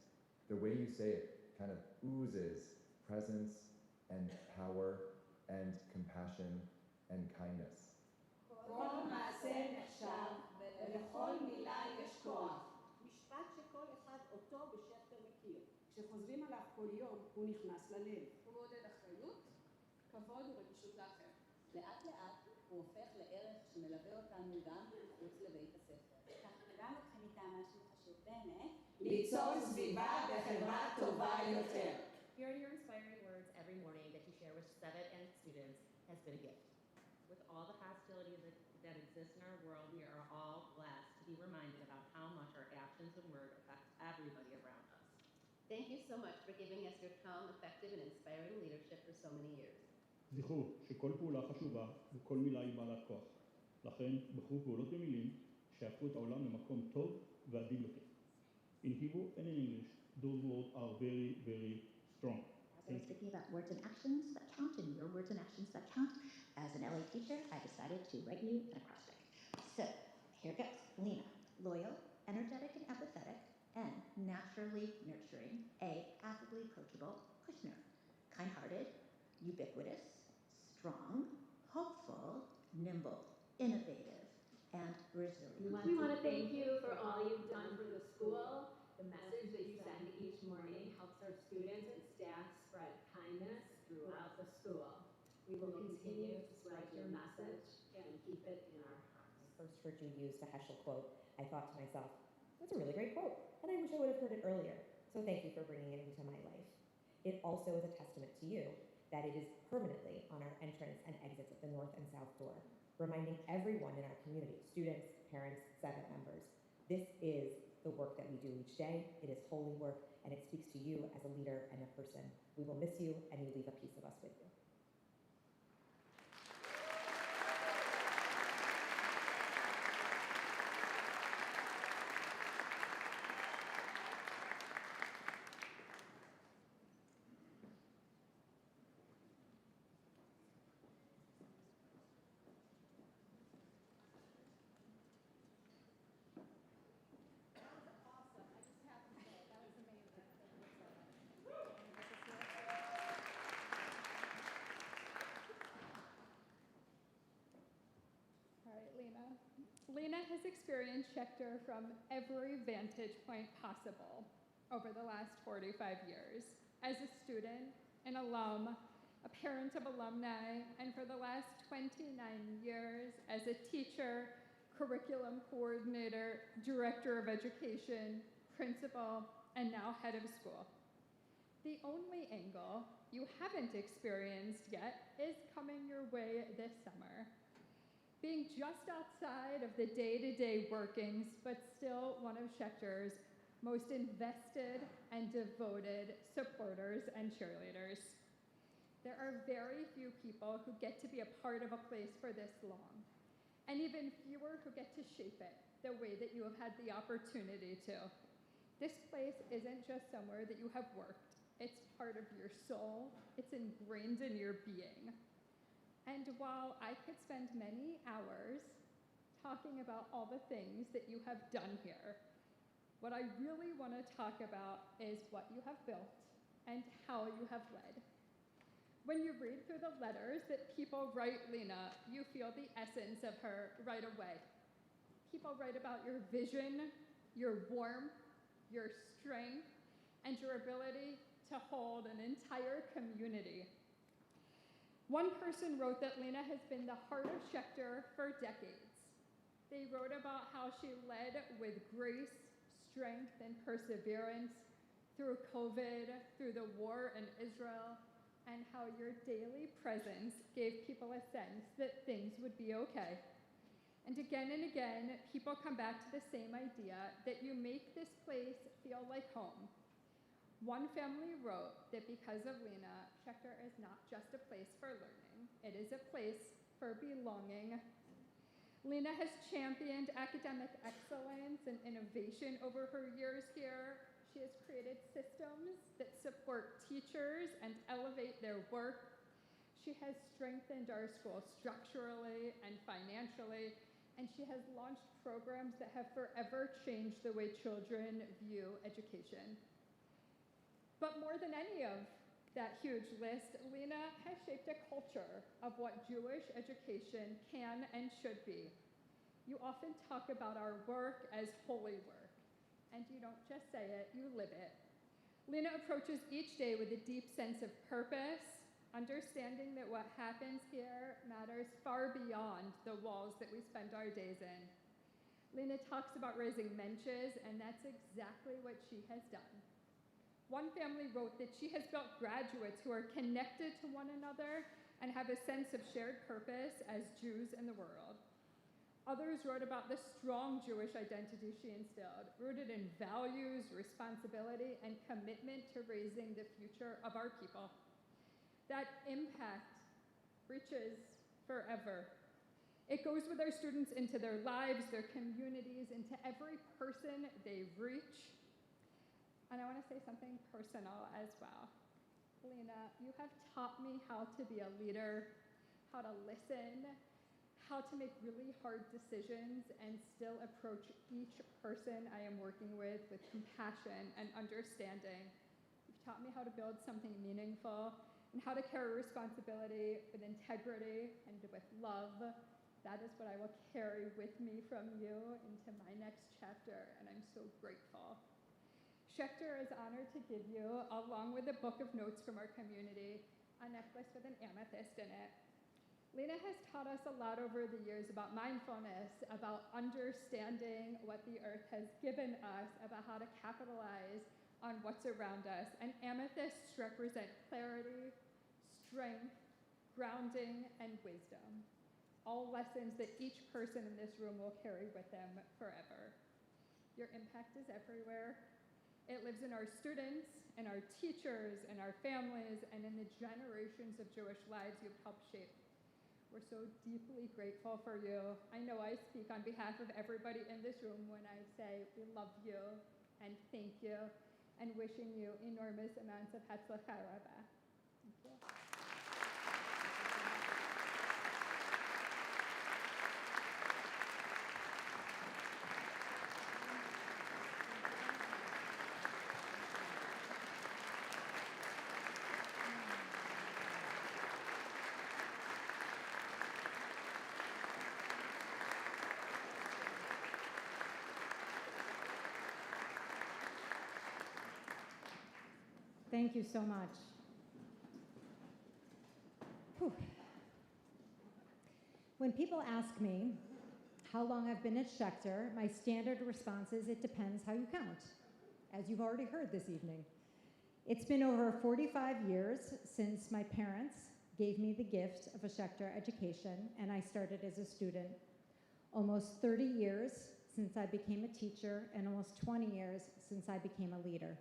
The way you say it kind of oozes presence and power and compassion and kindness. כל מעשה נחשב ולכל מילה יש כוח. משפט שכל אחד אותו בשכתר מכיר. כשחוזרים עליו כל יום הוא נכנס ללב. הוא מעודד אחריות, כבוד ורגישות לאחר. לאט לאט הוא הופך לערך שמלווה אותנו גם מחוץ לבית הספר. כך גם אתכם איתם משהו חשוב באמת. ליצור סביבה וחברה טובה יותר. Hearing your inspiring words every morning that you share with Sevet and students has been a gift. With all the hostility that exists in our world, we are all blessed to be reminded about how much our actions and words affect everybody around us. Thank you so much for giving us your calm, effective, and inspiring leadership for so many years. זכרו שכל פעולה חשובה וכל מילה היא בעלת כוח. לכן בחרו פעולות ומילים שיהפכו את העולם למקום טוב ועדין יותר. In Hebrew and in English, those words are very, very strong. As I was thinking about words and actions that count and your words and actions that count, as an LA teacher, I decided to write you an acrostic. So, here goes. Lena, loyal, energetic and empathetic, N, naturally nurturing, A, affably approachable, Kushner, kind-hearted, ubiquitous, strong, hopeful, nimble, innovative, and resilient. We want to thank you for all you've done for the school. The message that you send each morning helps our students and staff spread kindness throughout the school. We will continue to spread your message and keep it in our hearts. When I first heard you use the Heschel quote, I thought to myself, that's a really great quote, and I wish I would have heard it earlier. So thank you for bringing it into my life. It also is a testament to you that it is permanently on our entrance and exits at the north and south door, reminding everyone in our community, students, parents, Sevet members, this is the work that we do each day. It is holy work, and it speaks to you as a leader and a person. We will miss you, and you leave a piece of us with you. Lena has experienced Schechter from every vantage point possible over the last 45 years. As a student, an alum, a parent of alumni, and for the last 29 years as a teacher, curriculum coordinator, director of education, principal, and now head of school. The only angle you haven't experienced yet is coming your way this summer. Being just outside of the day-to-day workings, but still one of Schechter's most invested and devoted supporters and cheerleaders. There are very few people who get to be a part of a place for this long, and even fewer who get to shape it the way that you have had the opportunity to. This place isn't just somewhere that you have worked. It's part of your soul. It's ingrained in your being. And while I could spend many hours talking about all the things that you have done here, what I really want to talk about is what you have built and how you have led. When you read through the letters that people write Lena, you feel the essence of her right away. People write about your vision, your warmth, your strength, and your ability to hold an entire community. One person wrote that Lena has been the heart of Schechter for decades. They wrote about how she led with grace, strength, and perseverance through COVID, through the war in Israel, and how your daily presence gave people a sense that things would be okay. And again, people come back to the same idea that you make this place feel like home. One family wrote that because of Lena, Schechter is not just a place for learning, it is a place for belonging. Lena has championed academic excellence and innovation over her years here. She has created systems that support teachers and elevate their work. She has strengthened our school structurally and financially, and she has launched programs that have forever changed the way children view education. But more than any of that huge list, Lena has shaped a culture of what Jewish education can and should be. You often talk about our work as holy work, and you don't just say it, you live it. Lena approaches each day with a deep sense of purpose, understanding that what happens here matters far beyond the walls that we spend our days in. Lena talks about raising mensches, and that's exactly what she has done. One family wrote that she has built graduates who are connected to one another and have a sense of shared purpose as Jews in the world. Others wrote about the strong Jewish identity she instilled, rooted in values, responsibility, and commitment to raising the future of our people. That impact reaches forever. It goes with our students into their lives, their communities, into every person they reach. And I want to say something personal as well. Lena, you have taught me how to be a leader, how to listen, how to make really hard decisions and still approach each person I am working with compassion and understanding. You've taught me how to build something meaningful and how to carry responsibility with integrity and with love. That is what I will carry with me from you into my next chapter, and I'm so grateful. Schechter is honored to give you, along with a book of notes from our community, a necklace with an amethyst in it. Lena has taught us a lot over the years about mindfulness, about understanding what the earth has given us, about how to capitalize on what's around us. And amethysts represent clarity, strength, grounding, and wisdom. All lessons that each person in this room will carry with them forever. Your impact is everywhere. It lives in our students, in our teachers, in our families, and in the generations of Jewish lives you've helped shape. We're so deeply grateful for you. I know I speak on behalf of everybody in this room when I say we love you and thank you and wishing you enormous amounts of Hatzlacha Rabba. Thank you. Thank you so much. Whew. When people ask me how long I've been at Schechter, my standard response is it depends how you count, as you've already heard this evening. It's been over 45 years since my parents gave me the gift of a Schechter education, and I started as a student. Almost 30 years since I became a teacher, and almost 20 years since I became a leader.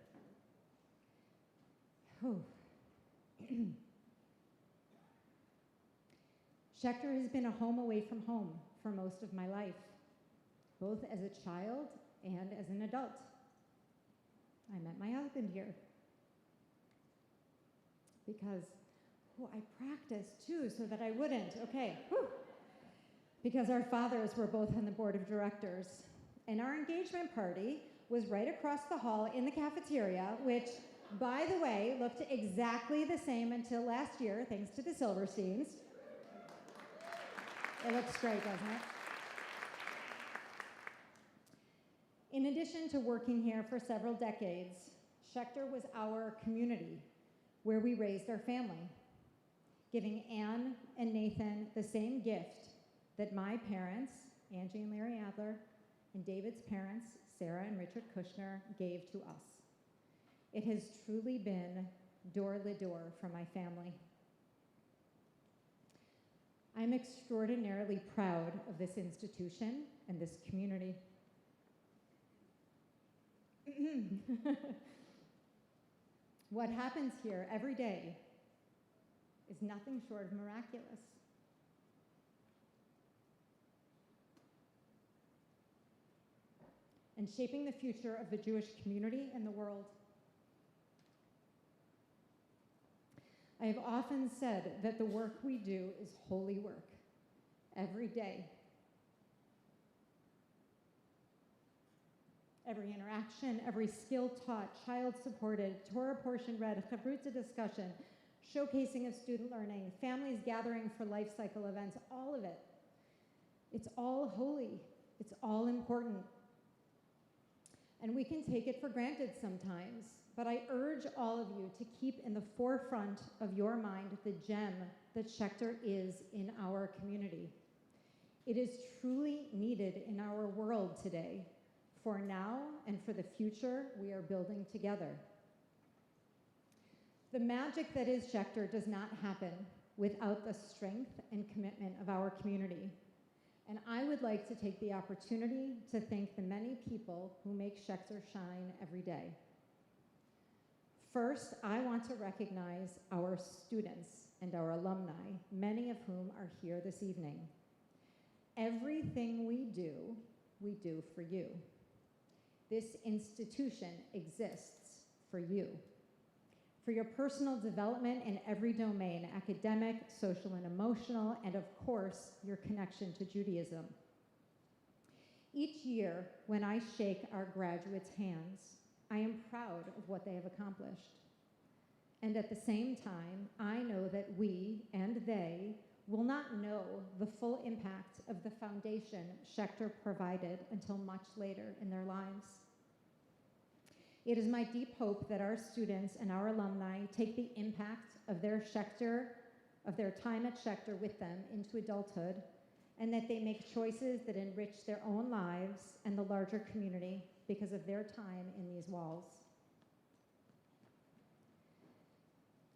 Schechter has been a home away from home for most of my life, both as a child and as an adult. I met my husband here because I practiced too so that I wouldn't. Okay, because our fathers were both on the board of directors, and our engagement party was right across the hall in the cafeteria, which, by the way, looked exactly the same until last year, thanks to the Silversteins. It looks great, doesn't In addition to working here for several decades, Schechter was our community where we raised our family, giving Anne and Nathan the same gift that my parents, Angie and Larry Adler, and David's parents, Sarah and Richard Kushner, gave to us. It has truly been door to door for my family. I'm extraordinarily proud of this institution and this community. What happens here every day is nothing short of miraculous. And shaping the future of the Jewish community and the world. I have often said that the work we do is holy work, every day. Every interaction, every skill taught, child supported, Torah portion read, Chavruta discussion, showcasing of student learning, families gathering for life cycle events, all of it. It's all holy. It's all important. And we can take it for granted sometimes, but I urge all of you to keep in the forefront of your mind the gem that Schechter is in our community. It is truly needed in our world today, for now and for the future we are building together. The magic that is Schechter does not happen without the strength and commitment of our community. And I would like to take the opportunity to thank the many people who make Schechter shine every day. First, I want to recognize our students and our alumni, many of whom are here this evening. Everything we do for you. This institution exists for you, for your personal development in every domain, academic, social, and emotional, and of course, your connection to Judaism. Each year, when I shake our graduates' hands, I am proud of what they have accomplished. And at the same time, I know that we and they will not know the full impact of the foundation Schechter provided until much later in their lives. It is my deep hope that our students and our alumni take the impact of their time at Schechter with them into adulthood, and that they make choices that enrich their own lives and the larger community because of their time in these walls.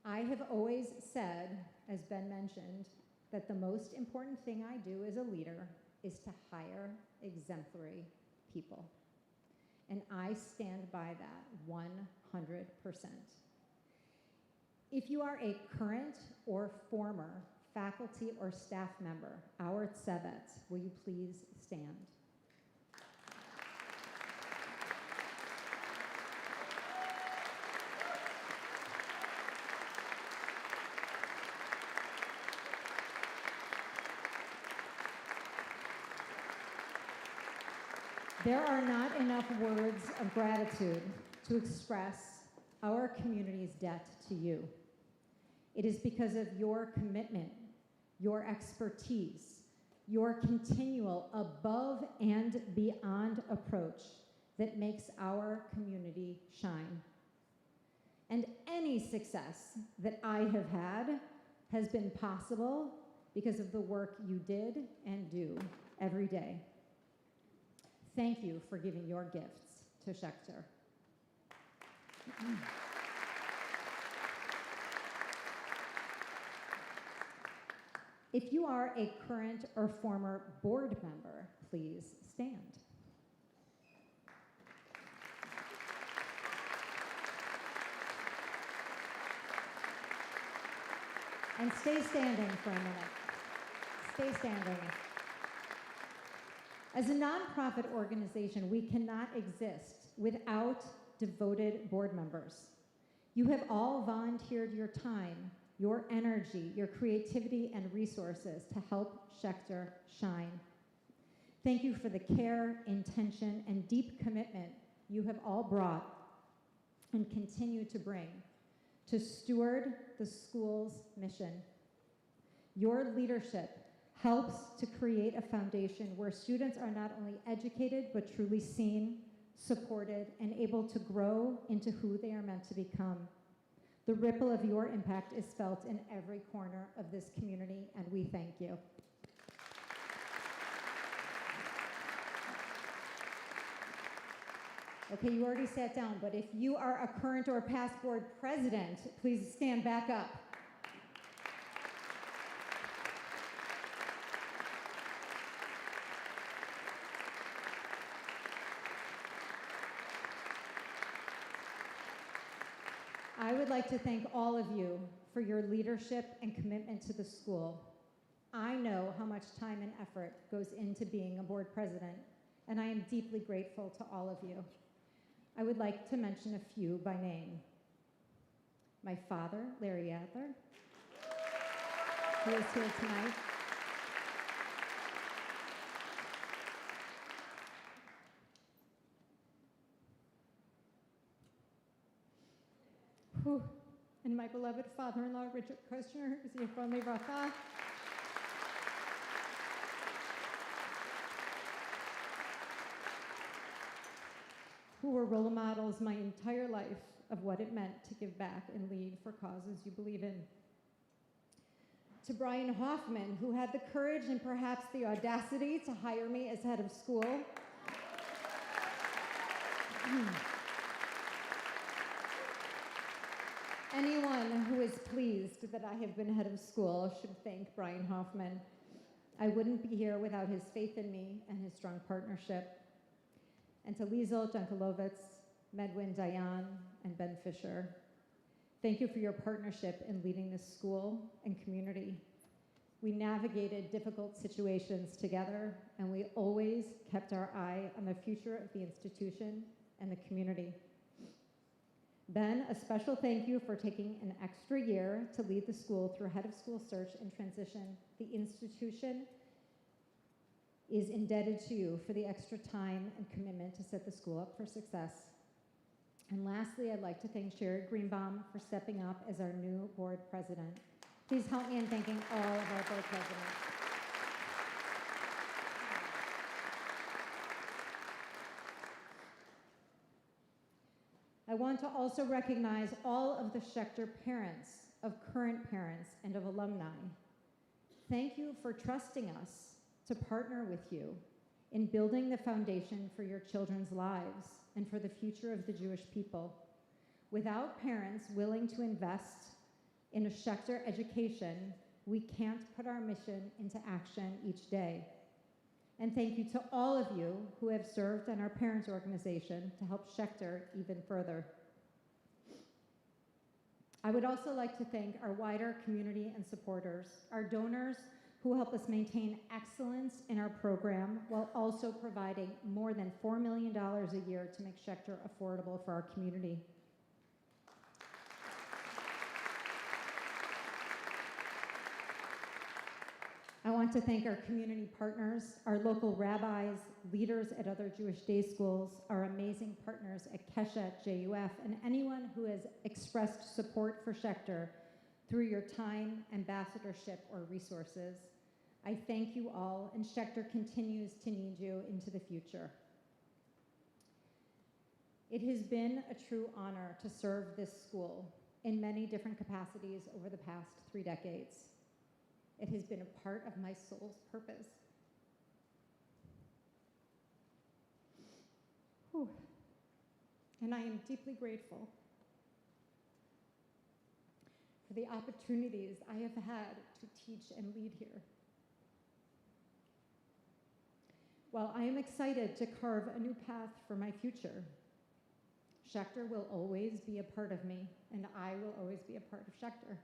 I have always said, as Ben mentioned, that the most important thing I do as a leader is to hire exemplary people. And I stand by that 100%. If you are a current or former faculty or staff member, our Tsevet, will you please stand? There are not enough words of gratitude to express our community's debt to you. It is because of your commitment, your expertise, your continual above and beyond approach that makes our community shine. And any success that I have had has been possible because of the work you did and do every day. Thank you for giving your gifts to Schechter. If you are a current or former board member, please stand. And stay standing for a minute. Stay standing. As a nonprofit organization, we cannot exist without devoted board members. You have all volunteered your time, your energy, your creativity, and resources to help Schechter shine. Thank you for the care, intention, and deep commitment you have all brought and continue to bring to steward the school's mission. Your leadership helps to create a foundation where students are not only educated, but truly seen, supported, and able to grow into who they are meant to become. The ripple of your impact is felt in every corner of this community, and we thank you. Okay, you already sat down, but if you are a current or past board president, please stand back up. I would like to thank all of you for your leadership and commitment to the school. I know how much time and effort goes into being a board president, and I am deeply grateful to all of you. I would like to mention a few by name. My father, Larry Adler, who is here tonight. Whew. And my beloved father-in-law, Richard Kushner, Zichron Livracha. Who were role models my entire life of what it meant to give back and lead for causes you believe in. To Brian Hoffman, who had the courage and perhaps the audacity to hire me as head of school. Anyone who is pleased that I have been head of school should thank Brian Hoffman. I wouldn't be here without his faith in me and his strong partnership. And to Liesl Jankelovitz, Medwin Dayan, and Ben Fisher, thank you for your partnership in leading this school and community. We navigated difficult situations together, and we always kept our eye on the future of the institution and the community. Ben, a special thank you for taking an extra year to lead the school through head of school search and transition. The institution is indebted to you for the extra time and commitment to set the school up for success. And lastly, I'd like to thank Sherry Greenbaum for stepping up as our new board president. Please help me in thanking all of our board presidents. I want to also recognize all of the Schechter parents, of current parents, and of alumni. Thank you for trusting us to partner with you in building the foundation for your children's lives and for the future of the Jewish people. Without parents willing to invest in a Schechter education, we can't put our mission into action each day. And thank you to all of you who have served on our parents' organization to help Schechter even further. I would also like to thank our wider community and supporters, our donors who help us maintain excellence in our program while also providing more than $4 million a year to make Schechter affordable for our community. I want to thank our community partners, our local rabbis, leaders at other Jewish day schools, our amazing partners at Keshet, JUF, and anyone who has expressed support for Schechter through your time, ambassadorship, or resources. I thank you all, and Schechter continues to need you into the future. It has been a true honor to serve this school in many different capacities over the past 3 decades. It has been a part of my soul's purpose. Whew. And I am deeply grateful for the opportunities I have had to teach and lead here. While I am excited to carve a new path for my future, Schechter will always be a part of me, and I will always be a part of Schechter.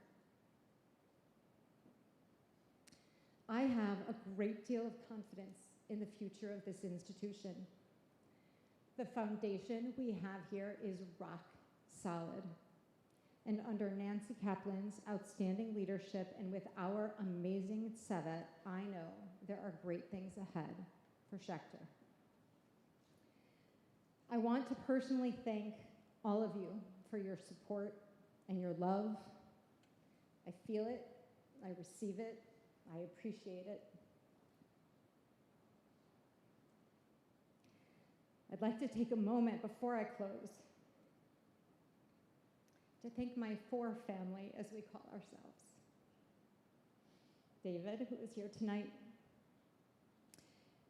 I have a great deal of confidence in the future of this institution. The foundation we have here is rock solid. And under Nancy Kaplan's outstanding leadership and with our amazing Tsevet, I know there are great things ahead for Schechter. I want to personally thank all of you for your support and your love. I feel it, I receive it, I appreciate it. I'd like to take a moment before I close to thank my four family, as we call ourselves. David, who is here tonight.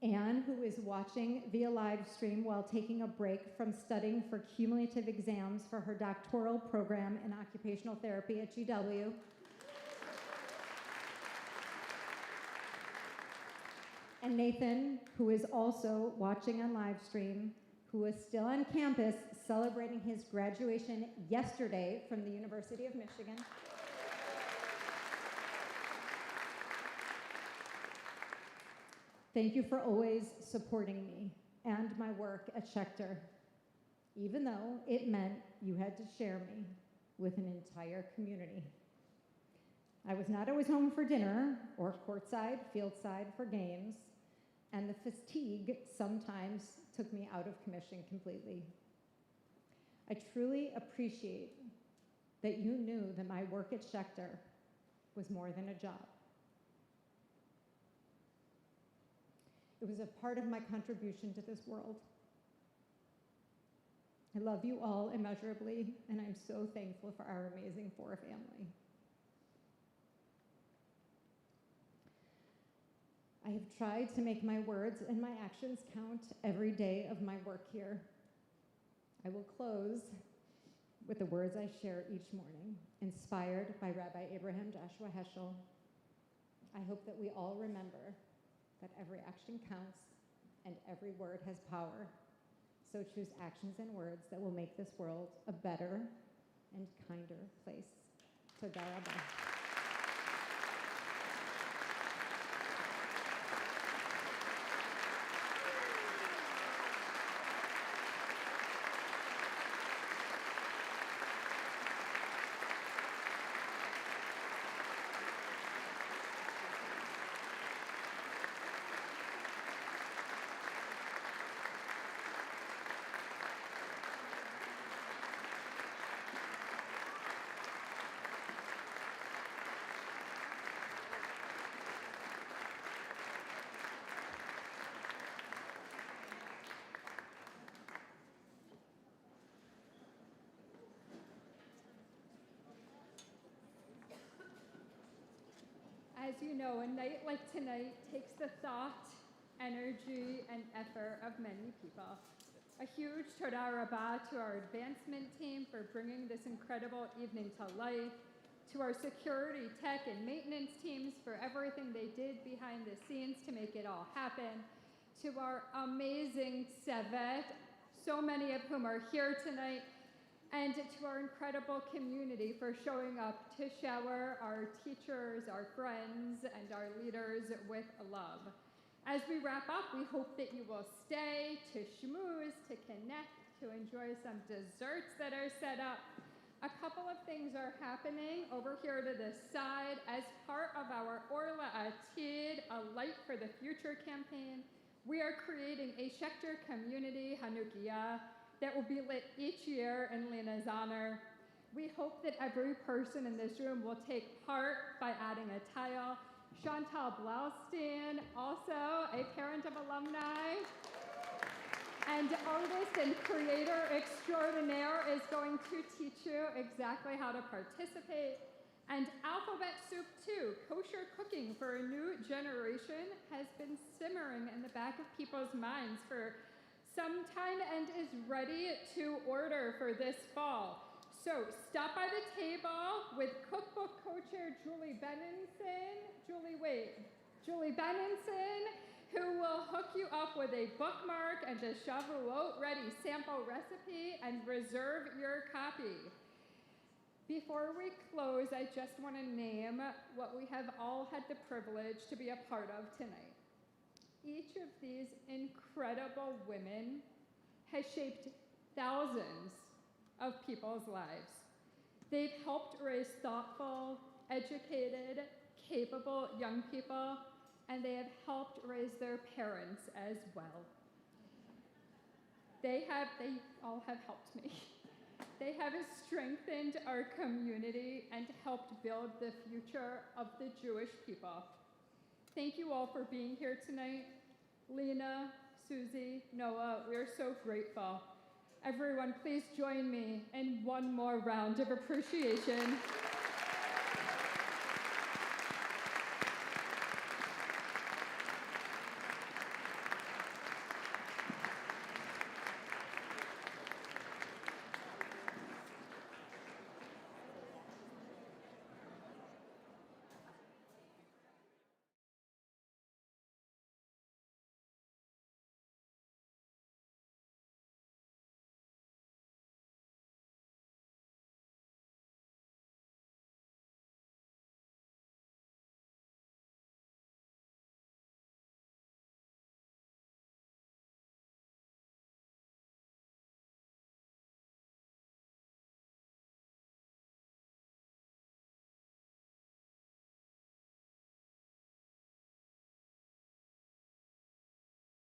Anne, who is watching via live stream while taking a break from studying for cumulative exams for her doctoral program in occupational therapy at GW. And Nathan, who is also watching on live stream, who is still on campus celebrating his graduation yesterday from the University of Michigan. Thank you for always supporting me and my work at Schechter, even though it meant you had to share me with an entire community. I was not always home for dinner or courtside, fieldside for games, and the fatigue sometimes took me out of commission completely. I truly appreciate that you knew that my work at Schechter was more than a job. It was a part of my contribution to this world. I love you all immeasurably, and I'm so thankful for our amazing four family. I have tried to make my words and my actions count every day of my work here. I will close with the words I share each morning, inspired by Rabbi Abraham Joshua Heschel. I hope that we all remember that every action counts and every word has power. So choose actions and words that will make this world a better and kinder place. Toda rabah. As you know, a night like tonight takes the thought, energy, and effort of many people. A huge toda rabah to our advancement team for bringing this incredible evening to life, to our security, tech, and maintenance teams for everything they did behind the scenes to make it all happen, to our amazing Sevet, so many of whom are here tonight, and to our incredible community for showing up to shower our teachers, our friends, and our leaders with love. As we wrap up, we hope that you will stay to schmooze, to connect, to enjoy some desserts that are set up. A couple of things are happening over here to the side as part of our Orla Atid, a Light for the Future campaign. We are creating a Schechter Community Hanukkah that will be lit each year in Lena's honor. We hope that every person in this room will take part by adding a tile. Chantal Blaustein, also a parent of alumni, and artist and creator extraordinaire, is going to teach you exactly how to participate. And Alphabet Soup 2, kosher cooking for a new generation, has been simmering in the back of people's minds for some time and is ready to order for this fall. So stop by the table with cookbook co-chair Julie Benenson, who will hook you up with a bookmark and a Shavuot-ready sample recipe and reserve your copy. Before we close, I just want to name what we have all had the privilege to be a part of tonight. Each of these incredible women has shaped thousands of people's lives. They've helped raise thoughtful, educated, capable young people, and they have helped raise their parents as well. They all have helped me. They have strengthened our community and helped build the future of the Jewish people. Thank you all for being here tonight. Lena, Susie, Noah, we are so grateful. Everyone, please join me in one more round of appreciation.